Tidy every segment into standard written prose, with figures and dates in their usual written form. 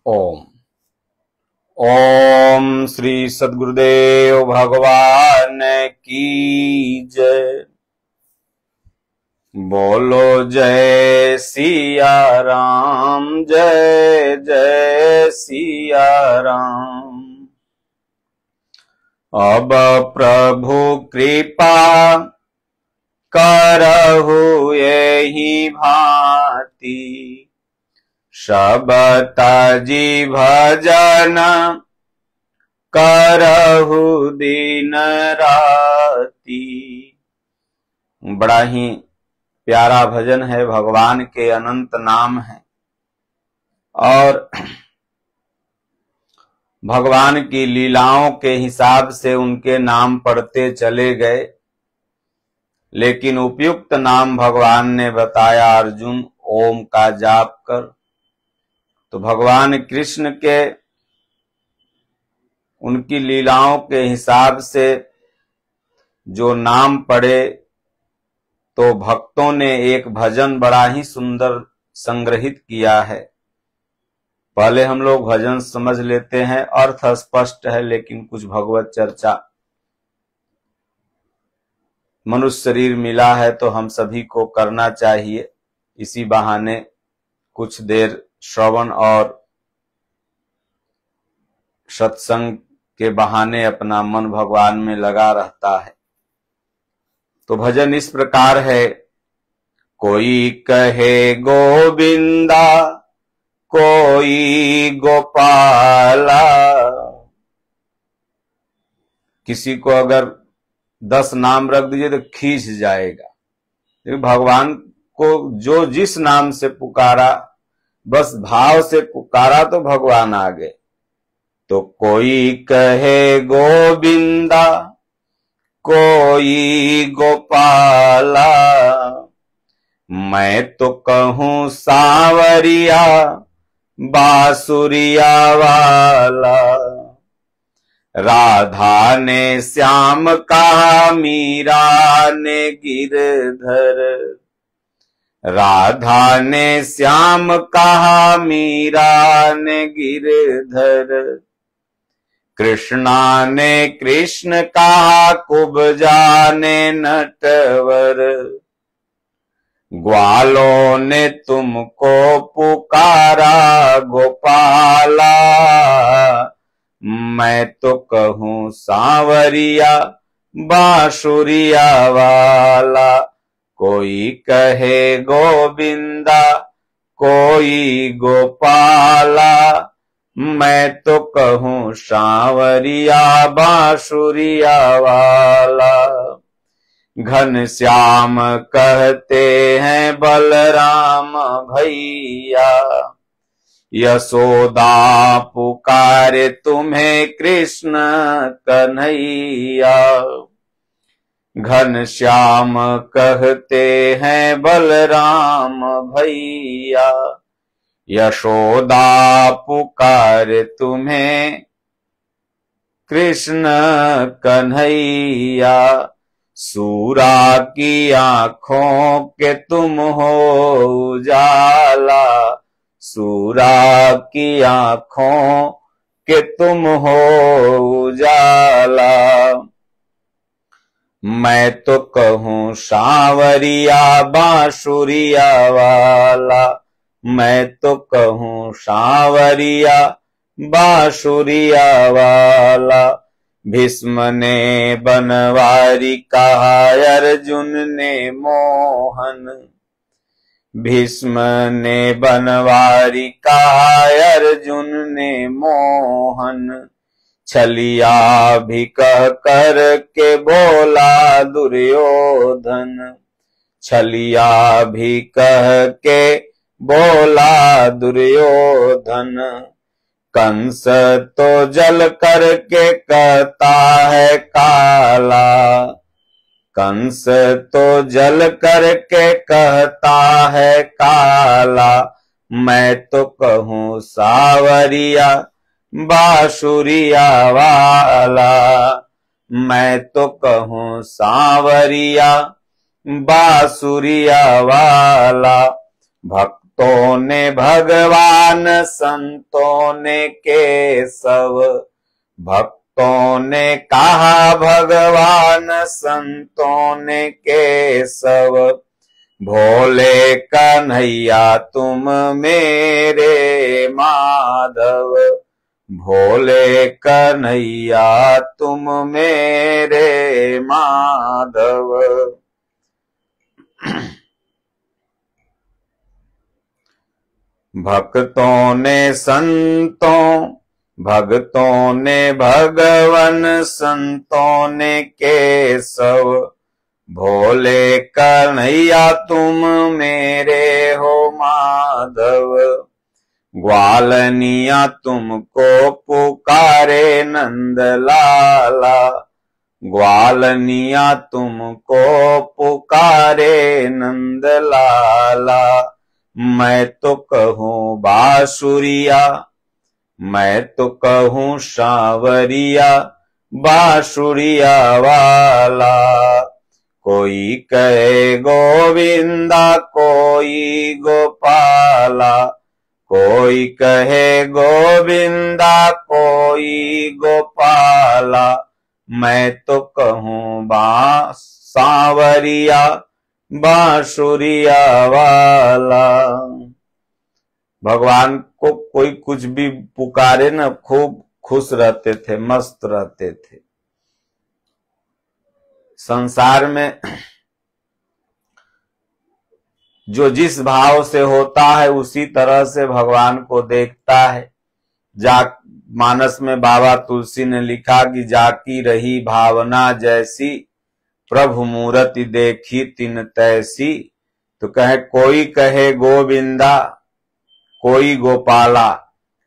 ओम ओम श्री सद्गुरुदेव भगवान की जय। बोलो जय सिया राम, जय जय सिया राम। अब प्रभु कृपा करहु एहि भांति, सबत जी भजन करहु दिन राति। बड़ा ही प्यारा भजन है, भगवान के अनंत नाम है और भगवान की लीलाओं के हिसाब से उनके नाम पढ़ते चले गए, लेकिन उपयुक्त नाम भगवान ने बताया, अर्जुन ओम का जाप कर। तो भगवान कृष्ण के उनकी लीलाओं के हिसाब से जो नाम पढ़े, तो भक्तों ने एक भजन बड़ा ही सुंदर संग्रहित किया है। पहले हम लोग भजन समझ लेते हैं, अर्थ स्पष्ट है, लेकिन कुछ भगवत चर्चा। मनुष्य शरीर मिला है तो हम सभी को करना चाहिए, इसी बहाने कुछ देर श्रवण और सत्संग के बहाने अपना मन भगवान में लगा रहता है। तो भजन इस प्रकार है। कोई कहे गोविंदा, कोई गोपाला। किसी को अगर 10 नाम रख दीजिए तो खींच जाएगा। भगवान को जो जिस नाम से पुकारा, बस भाव से पुकारा तो भगवान आ गए। तो कोई कहे गोविंदा, कोई गोपाला, मैं तो कहूं सांवरिया बांसुरिया वाला। राधा ने श्याम कहा, मीरा ने गिरधर। राधा ने श्याम कहा, मीरा ने गिरधर। कृष्णा ने कृष्ण कहा, कुब्जा ने नटवर। ग्वालों ने तुमको पुकारा गोपाला, मैं तो कहूं सांवरिया बांसुरिया वाला। कोई कहे गोविंदा, कोई गोपाला, मैं तो कहूं सांवरिया बांसुरिया वाला। घनश्याम कहते हैं बलराम भैया, यशोदा पुकारे तुम्हें कृष्ण कन्हैया। घनश्याम कहते हैं बलराम भैया, यशोदा पुकारे तुम्हें कृष्ण कन्हैया। सूरा की आंखों के तुम हो उजाला, सूरा की आंखों के तुम हो उजाला। मैं तो कहूं सांवरिया बांसुरिया वाला, मैं तो कहूं सांवरिया बांसुरिया वाला। भीष्म ने बनवारी कहा, अर्जुन ने मोहन। भीष्म ने बनवारी कहा, अर्जुन ने मोहन। छलिया भी कह कर के बोला दुर्योधन। छलिया भी कह के बोला दुर्योधन। कंस तो जल करके कहता है काला, कंस तो जल करके कहता है काला। मैं तो कहूं सांवरिया बांसुरिया वाला, मैं तो कहूं सांवरिया बांसुरिया वाला। भक्त भक्तों ने भगवान, संतों ने केशव। भक्तों ने कहा भगवान, संतों ने केशव। भोले कन्हैया तुम मेरे माधव। भोले कन्हैया तुम मेरे माधव। भक्तों ने संतों, भक्तों ने भगवन, संतों ने केशव। भोले कन्हैया तुम मेरे हो माधव। ग्वालनिया तुमको पुकारे नंद लाला। ग्वालनिया तुमको पुकारे नंद लाला। मैं तो कहूँ बांसुरिया, मैं तो कहूँ सांवरिया, बांसुरिया वाला। कोई कहे गोविंदा, कोई गोपाला। कोई कहे गोविंदा, कोई गोपाला। मैं तो कहूँ सांवरिया, बांसुरिया वाला। भगवान को कोई कुछ भी पुकारे न, खूब खुश रहते थे, मस्त रहते थे। संसार में जो जिस भाव से होता है उसी तरह से भगवान को देखता है। मानस में बाबा तुलसी ने लिखा कि जाकी रही भावना जैसी, प्रभु मूर्ति देखी तिन तैसी। तो कोई कहे गोविंदा, कोई गोपाला।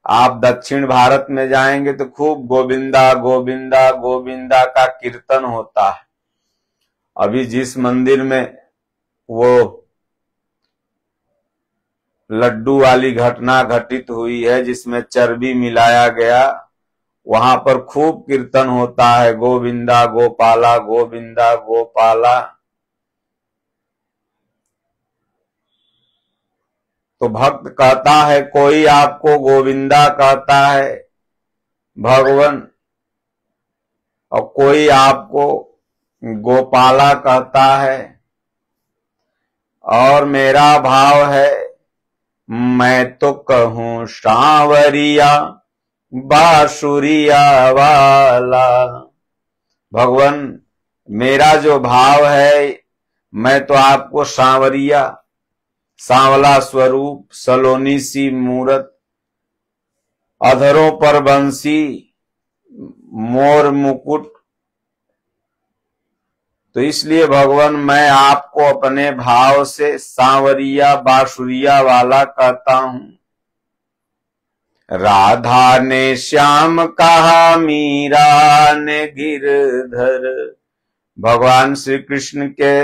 आप दक्षिण भारत में जाएंगे तो खूब गोविंदा गोविंदा गोविंदा का कीर्तन होता है। अभी जिस मंदिर में वो लड्डू वाली घटना घटित हुई है, जिसमें चर्बी मिलाया गया, वहां पर खूब कीर्तन होता है, गोविंदा गोपाला, गोविंदा गोपाला। तो भक्त कहता है, कोई आपको गोविंदा कहता है भगवान, और कोई आपको गोपाला कहता है। और मेरा भाव है, मैं तो कहूँ सांवरिया, बांसुरिया वाला। भगवान, मेरा जो भाव है, मैं तो आपको सांवरिया, सांवला स्वरूप, सलोनी सी मूरत, अधरों पर बंसी, मोर मुकुट। तो इसलिए भगवान, मैं आपको अपने भाव से सांवरिया, बांसुरिया वाला कहता हूं। राधा ने श्याम कहा, मीरा ने गिरधर। भगवान श्री कृष्ण के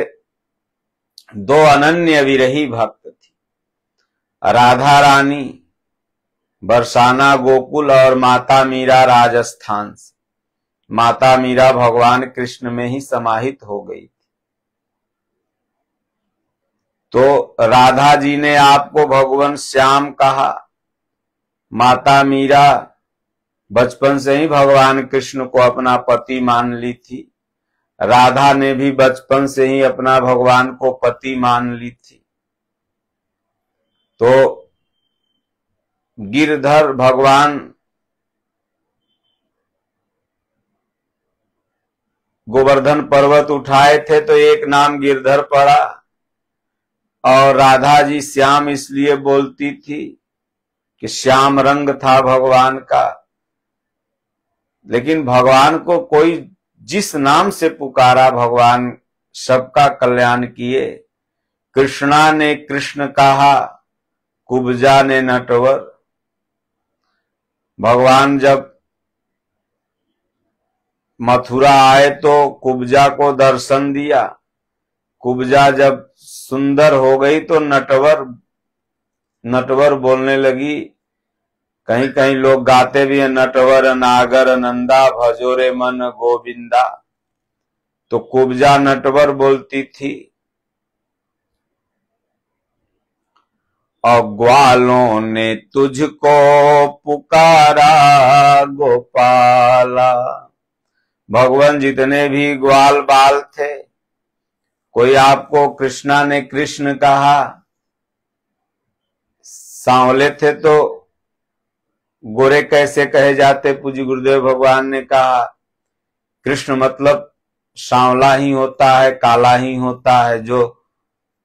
दो अनन्य विरही भक्त थी, राधा रानी बरसाना गोकुल और माता मीरा राजस्थान से। माता मीरा भगवान कृष्ण में ही समाहित हो गई थी। तो राधा जी ने आपको भगवान श्याम कहा। माता मीरा बचपन से ही भगवान कृष्ण को अपना पति मान ली थी। राधा ने भी बचपन से ही अपना भगवान को पति मान ली थी। तो गिरधर भगवान गोवर्धन पर्वत उठाए थे तो एक नाम गिरधर पड़ा, और राधा जी श्याम इसलिए बोलती थी कि श्याम रंग था भगवान का। लेकिन भगवान को कोई जिस नाम से पुकारा, भगवान सबका कल्याण किए। कृष्णा ने कृष्ण कहा, कुब्जा ने नटवर। भगवान जब मथुरा आए तो कुब्जा को दर्शन दिया। कुब्जा जब सुंदर हो गई तो नटवर नटवर बोलने लगी। कहीं कहीं लोग गाते भी हैं, नटवर नागर नंदा, भजोरे मन गोविंदा। तो कुब्जा नटवर बोलती थी। और ग्वालों ने तुझको पुकारा गोपाला। भगवान जितने भी ग्वाल बाल थे, कोई आपको कृष्णा ने कृष्ण कहा, सांवले थे तो गोरे कैसे कहे जाते। पूज्य गुरुदेव भगवान ने कहा कृष्ण मतलब सांवला ही होता है, काला ही होता है। जो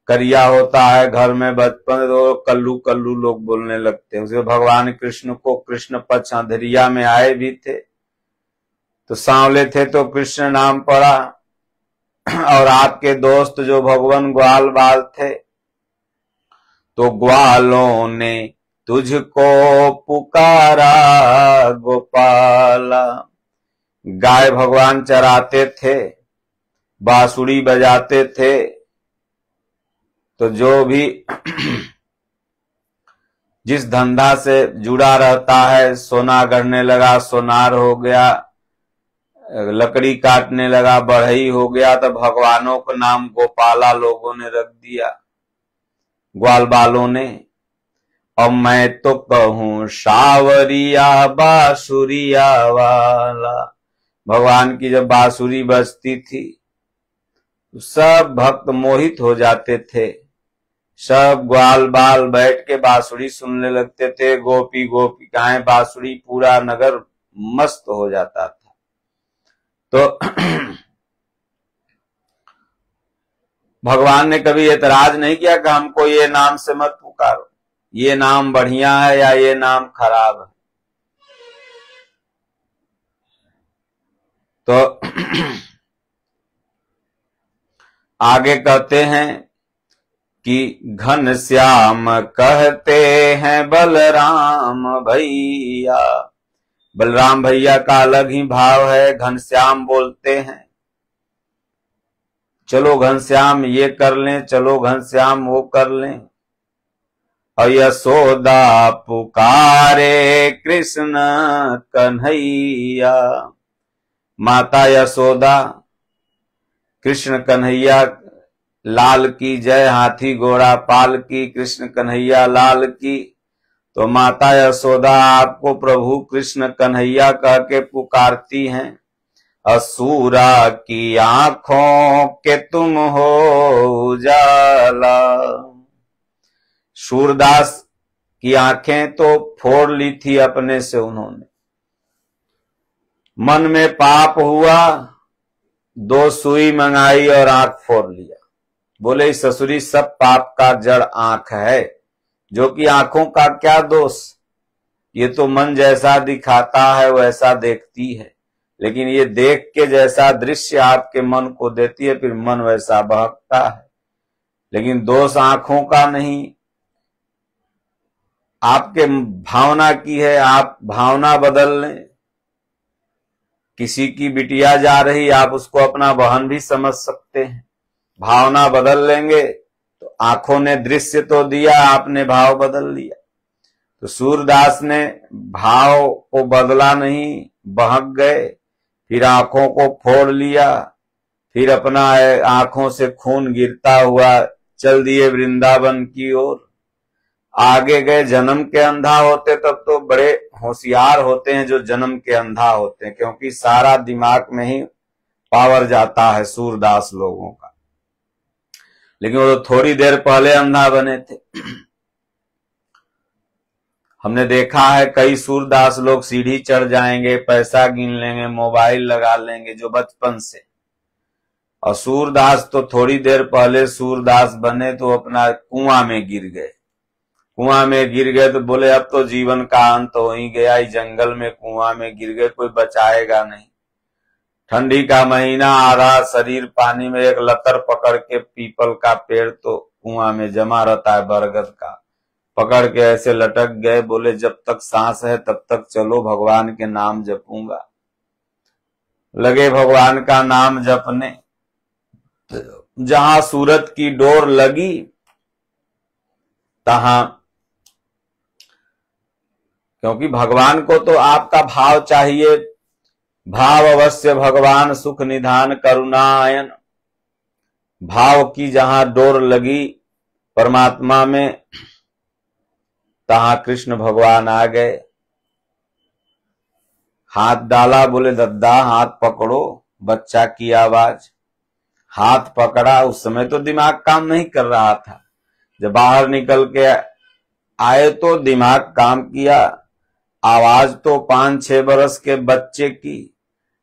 करिया होता है घर में बचपन तो कल्लू कल्लू लोग बोलने लगते हैं। उसके भगवान कृष्ण को कृष्ण पक्ष अंधेरिया में आए भी थे तो सांवले थे तो कृष्ण नाम पड़ा। और आपके दोस्त जो भगवान ग्वाल बाल थे तो ग्वालों ने तुझको पुकारा गोपाला। गाय भगवान चराते थे, बांसुरी बजाते थे, तो जो भी जिस धंधा से जुड़ा रहता है, सोना गढ़ने लगा सोनार हो गया, लकड़ी काटने लगा बढ़ई हो गया, तो भगवानों का नाम गोपाला लोगों ने रख दिया, ग्वाल बालों ने। और मैं तो कहूं सावरिया बांसुरिया वाला। भगवान की जब बांसुरी बजती थी तो सब भक्त मोहित हो जाते थे। सब ग्वाल बाल बैठ के बांसुरी सुनने लगते थे, गोपी गोपिकाएं बांसुरी, पूरा नगर मस्त हो जाता था। तो भगवान ने कभी एतराज नहीं किया कि हमको ये नाम से मत पुकारो, ये नाम बढ़िया है या ये नाम खराब है। तो आगे कहते हैं कि घनश्याम कहते हैं बलराम भैया। बलराम भैया का अलग ही भाव है, घनश्याम बोलते हैं। चलो घनश्याम ये कर लें, चलो घनश्याम वो कर लें। और यशोदा पुकारे कृष्ण कन्हैया। माता यशोदा कृष्ण कन्हैया लाल की जय, हाथी घोड़ा पाल की, कृष्ण कन्हैया लाल की। तो माता यशोदा आपको प्रभु कृष्ण कन्हैया कह के पुकारती हैं। असुरा की आंखों के तुम हो उजाला। सूरदास की आंखें तो फोड़ ली थी अपने से उन्होंने। मन में पाप हुआ, 2 सुई मंगाई और आंख फोड़ लिया। बोले ससुरी सब पाप का जड़ आंख है, जो कि आंखों का क्या दोष, ये तो मन जैसा दिखाता है वैसा देखती है। लेकिन ये देख के जैसा दृश्य आपके मन को देती है, फिर मन वैसा बहकता है। लेकिन दोष आंखों का नहीं, आपके भावना की है। आप भावना बदल लें। किसी की बिटिया जा रही, आप उसको अपना बहन भी समझ सकते हैं। भावना बदल लेंगे तो आंखों ने दृश्य तो दिया, आपने भाव बदल लिया। तो सूरदास ने भाव को बदला नहीं, बहक गए, फिर आंखों को फोड़ लिया, फिर अपना आंखों से खून गिरता हुआ चल दिए वृंदावन की ओर। आगे गए। जन्म के अंधा होते तब तो बड़े होशियार होते हैं जो जन्म के अंधा होते हैं, क्योंकि सारा दिमाग में ही पावर जाता है सूरदास लोगों का। लेकिन वो तो थोड़ी देर पहले अंधा बने थे। हमने देखा है कई सूरदास लोग सीढ़ी चढ़ जाएंगे, पैसा गिन लेंगे, मोबाइल लगा लेंगे, जो बचपन से। और सूरदास तो थोड़ी देर पहले सूरदास बने तो अपना कुआं में गिर गए। कुआं में गिर गए तो बोले अब तो जीवन का अंत हो ही गया, इस जंगल में कुआं में गिर गए, कोई बचाएगा नहीं। ठंडी का महीना आ रहा, शरीर पानी में, एक लतर पकड़ के पीपल का पेड़ तो कुआं में जमा रहता है बरगद का, पकड़ के ऐसे लटक गए। बोले जब तक सांस है तब तक चलो, भगवान के नाम जपूंगा। लगे भगवान का नाम जपने। जहां सूरत की डोर लगी तहां, क्योंकि भगवान को तो आपका भाव चाहिए। भाव अवश्य भगवान सुख निधान करुणायन। भाव की जहां डोर लगी परमात्मा में, तहां कृष्ण भगवान आ गए, हाथ डाला, बोले दद्दा हाथ पकड़ो, बच्चा की आवाज। हाथ पकड़ा, उस समय तो दिमाग काम नहीं कर रहा था। जब बाहर निकल के आए तो दिमाग काम किया। आवाज तो 5-6 बरस के बच्चे की।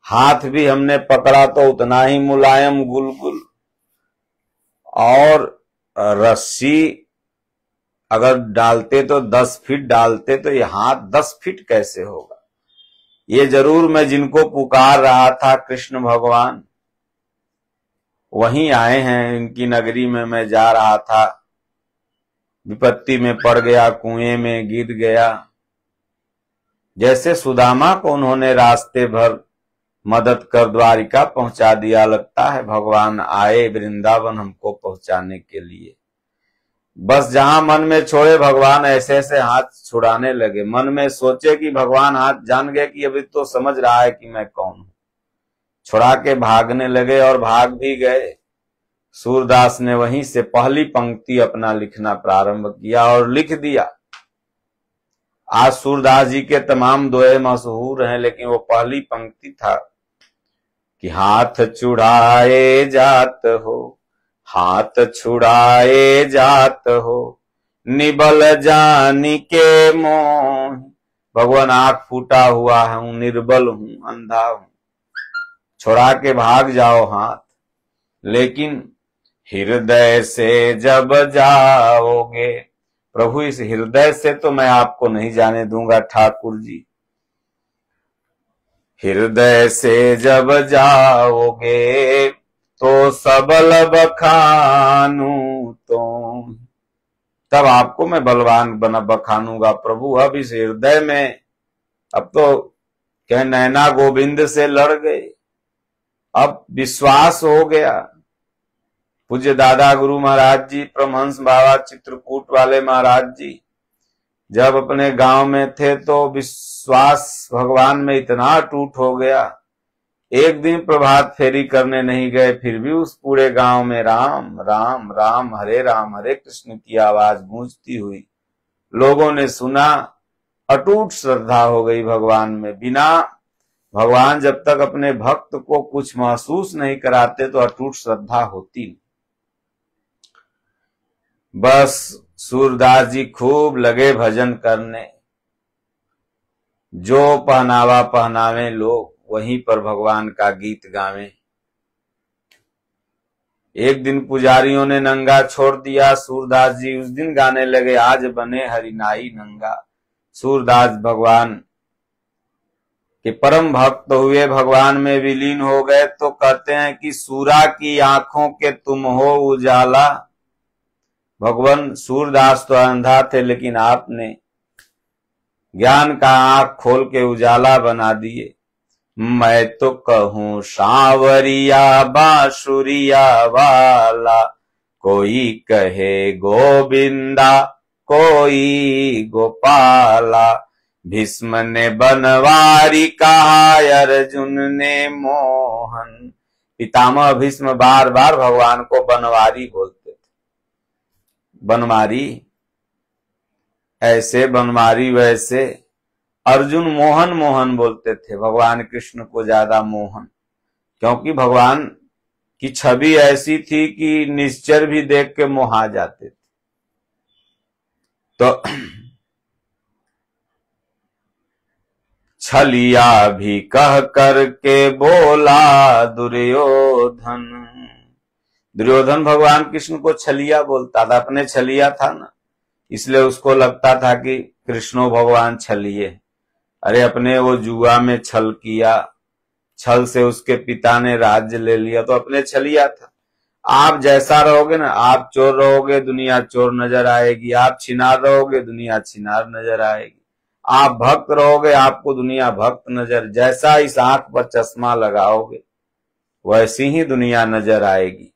हाथ भी हमने पकड़ा तो उतना ही मुलायम गुलगुल। और रस्सी अगर डालते तो 10 फीट डालते, तो ये हाथ 10 फीट कैसे होगा। ये जरूर मैं जिनको पुकार रहा था कृष्ण भगवान वहीं आए हैं। इनकी नगरी में मैं जा रहा था, विपत्ति में पड़ गया, कुएं में गिर गया। जैसे सुदामा को उन्होंने रास्ते भर मदद कर द्वारिका पहुंचा दिया, लगता है भगवान आए वृंदावन हमको पहुंचाने के लिए। बस जहां मन में छोड़े भगवान ऐसे ऐसे हाथ छुड़ाने लगे। मन में सोचे कि भगवान हाथ जान गए कि अभी तो समझ रहा है कि मैं कौन हूं, छुड़ा के भागने लगे और भाग भी गए। सूरदास ने वहीं से पहली पंक्ति अपना लिखना प्रारंभ किया और लिख दिया। आज सूरदास जी के तमाम दोहे मशहूर हैं, लेकिन वो पहली पंक्ति था कि हाथ छुड़ाए जात हो, हाथ छुड़ाए जात हो, निबल जानी के मोह। भगवान आंख फूटा हुआ हूं, निर्बल हूं, अंधा हूं, छुड़ा के भाग जाओ हाथ। लेकिन हृदय से जब जाओगे, प्रभु इस हृदय से तो मैं आपको नहीं जाने दूंगा ठाकुर जी। हृदय से जब जाओगे तो सबल बखानू तो, तब आपको मैं बलवान बना बखानूंगा प्रभु। अब इस हृदय में, अब तो कह नैना गोविंद से लड़ गए, अब विश्वास हो गया। पूज्य दादा गुरु महाराज जी, परमहंस बाबा चित्रकूट वाले महाराज जी जब अपने गांव में थे तो विश्वास भगवान में इतना टूट हो गया, एक दिन प्रभात फेरी करने नहीं गए, फिर भी उस पूरे गांव में राम राम राम हरे कृष्ण की आवाज गूंजती हुई लोगों ने सुना। अटूट श्रद्धा हो गई भगवान में। बिना भगवान जब तक अपने भक्त को कुछ महसूस नहीं कराते तो अटूट श्रद्धा होती नहीं। बस सूरदास जी खूब लगे भजन करने, जो पहनावा पहनावे लोग वहीं पर भगवान का गीत गावे। एक दिन पुजारियों ने नंगा छोड़ दिया, सूरदास जी उस दिन गाने लगे, आज बने हरिनाई नंगा। सूरदास भगवान के परम भक्त हुए, भगवान में विलीन हो गए। तो कहते हैं कि सूरा की आंखों के तुम हो उजाला। भगवान सूरदास तो अंधा थे, लेकिन आपने ज्ञान का आंख खोल के उजाला बना दिए। मैं तो कहूं सांवरिया बांसुरिया वाला, कोई कहे गोविंदा कोई गोपाला। भीष्म ने बनवारी कहा, अर्जुन ने मोहन। पितामह भीष्म बार बार भगवान को बनवारी बोलते थे। बनवारी ऐसे, बनवारी वैसे। अर्जुन मोहन मोहन बोलते थे, भगवान कृष्ण को ज्यादा मोहन, क्योंकि भगवान की छवि ऐसी थी कि निश्चर भी देख के मोहा जाते थे। तो छलिया भी कह करके बोला दुर्योधन। दुर्योधन भगवान कृष्ण को छलिया बोलता था, अपने छलिया था ना, इसलिए उसको लगता था कि कृष्णो भगवान छलिए। अरे अपने वो जुआ में छल किया, छल से उसके पिता ने राज्य ले लिया, तो अपने छलिया था। आप जैसा रहोगे ना, आप चोर रहोगे दुनिया चोर नजर आएगी, आप छिनार रहोगे दुनिया छिनार नजर आएगी, आप भक्त रहोगे आपको दुनिया भक्त नजर। जैसा इस आंख पर चश्मा लगाओगे वैसी ही दुनिया नजर आएगी।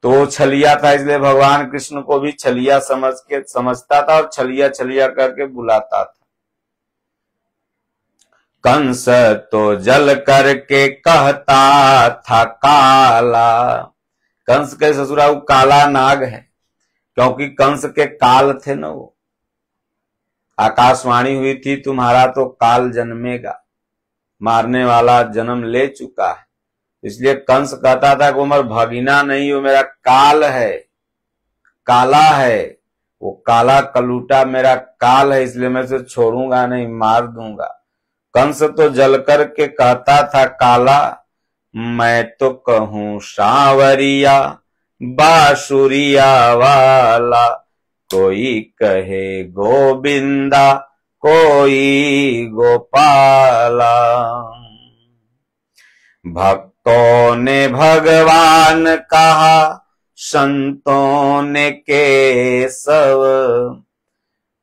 तो छलिया था, इसलिए भगवान कृष्ण को भी छलिया समझता था और छलिया छलिया करके बुलाता था। कंस तो जल करके कहता था काला। कंस के ससुरा वो काला नाग है, क्योंकि कंस के काल थे ना वो। आकाशवाणी हुई थी तुम्हारा तो काल जन्मेगा, मारने वाला जन्म ले चुका है। इसलिए कंस कहता था कि उमर भगीना नहीं, वो मेरा काल है, काला है, वो काला कलूटा मेरा काल है, इसलिए मैं उसे छोड़ूंगा नहीं, मार दूंगा। कंस तो जल कर के कहता था काला, मैं तो कहूं सांवरिया बांसुरिया वाला, कोई कहे गोविंदा कोई गोपाला। भक्तों ने भगवान कहा, संतों ने केशव।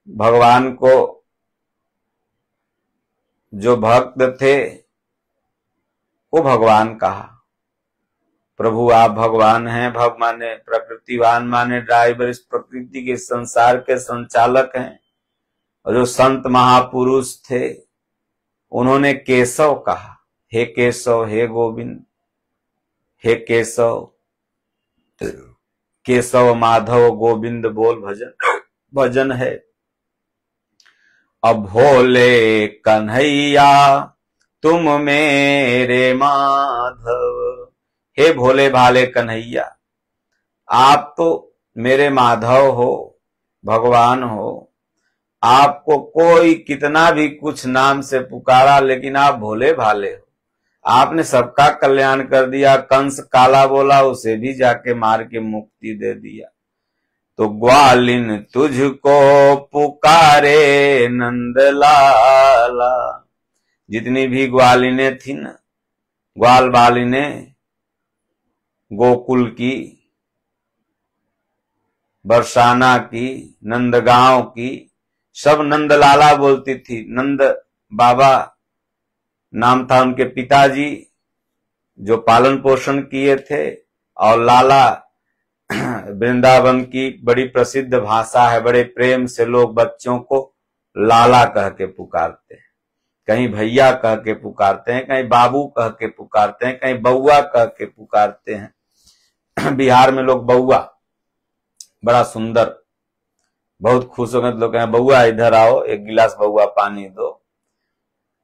भगवान को जो भक्त थे वो भगवान कहा। प्रभु आप भगवान हैं, भग माने प्रकृतिवान माने ड्राइवर, इस प्रकृति के संसार के संचालक हैं। और जो संत महापुरुष थे उन्होंने केशव कहा, हे केशव, हे गोविंद, हे केशव, केशव माधव गोविंद बोल भजन, भजन है। अब भोले कन्हैया तुम मेरे माधव, हे भोले भाले कन्हैया आप तो मेरे माधव हो, भगवान हो। आपको कोई कितना भी कुछ नाम से पुकारा, लेकिन आप भोले भाले हो। आपने सबका कल्याण कर दिया। कंस काला बोला, उसे भी जाके मार के मुक्ति दे दिया। तो ग्वालिन तुझको पुकारे नंदलाला, जितनी भी ग्वालिनें थी ना, ग्वाल बालिनें, गोकुल की, बरसाना की, नंदगांव की, सब नंदलाला बोलती थी। नंद बाबा नाम था उनके पिताजी जो पालन पोषण किए थे, और लाला वृंदावन की बड़ी प्रसिद्ध भाषा है। बड़े प्रेम से लोग बच्चों को लाला कह के पुकारते हैं, कहीं भैया कह के पुकारते हैं, कहीं बाबू कह के पुकारते हैं, कहीं बउआ कह के पुकारते हैं। बिहार में लोग बउआ, बड़ा सुंदर, बहुत खुश हो गए लोग कहें बउआ इधर आओ, एक गिलास बउआ पानी दो।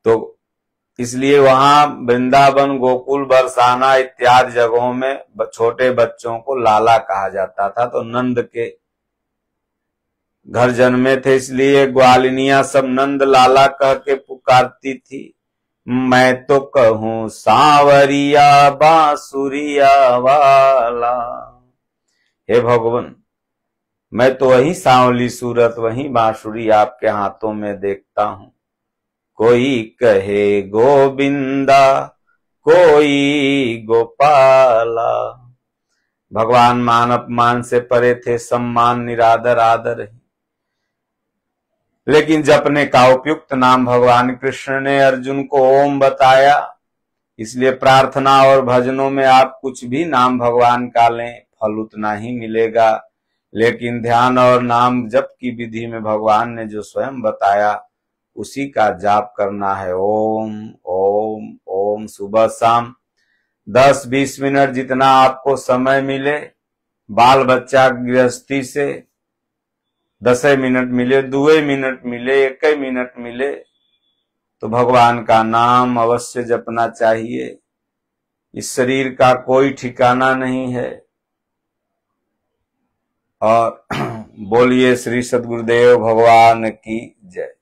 तो इसलिए वहां वृंदावन, गोकुल, बरसाना इत्यादि जगहों में छोटे बच्चों को लाला कहा जाता था। तो नंद के घर जन्मे थे, इसलिए ग्वालिनियां सब नंद लाला कह के पुकारती थी। मैं तो कहूं सांवरिया बांसुरिया वाला, हे भगवान मैं तो वही सांवली सूरत, वही बांसुरी आपके हाथों में देखता हूं। कोई कहे गोविंदा कोई गोपाला। भगवान मान अपमान से परे थे, सम्मान निरादर आदर ही। लेकिन जपने का उपयुक्त नाम भगवान कृष्ण ने अर्जुन को ओम बताया। इसलिए प्रार्थना और भजनों में आप कुछ भी नाम भगवान का लें, फल उतना ही मिलेगा। लेकिन ध्यान और नाम जप की विधि में भगवान ने जो स्वयं बताया उसी का जाप करना है। ओम ओम ओम। सुबह शाम 10-20 मिनट जितना आपको समय मिले, बाल बच्चा गृहस्थी से 10 मिनट मिले, 2 मिनट मिले, 1 मिनट मिले, तो भगवान का नाम अवश्य जपना चाहिए। इस शरीर का कोई ठिकाना नहीं है। और बोलिए श्री सद्गुरुदेव भगवान की जय।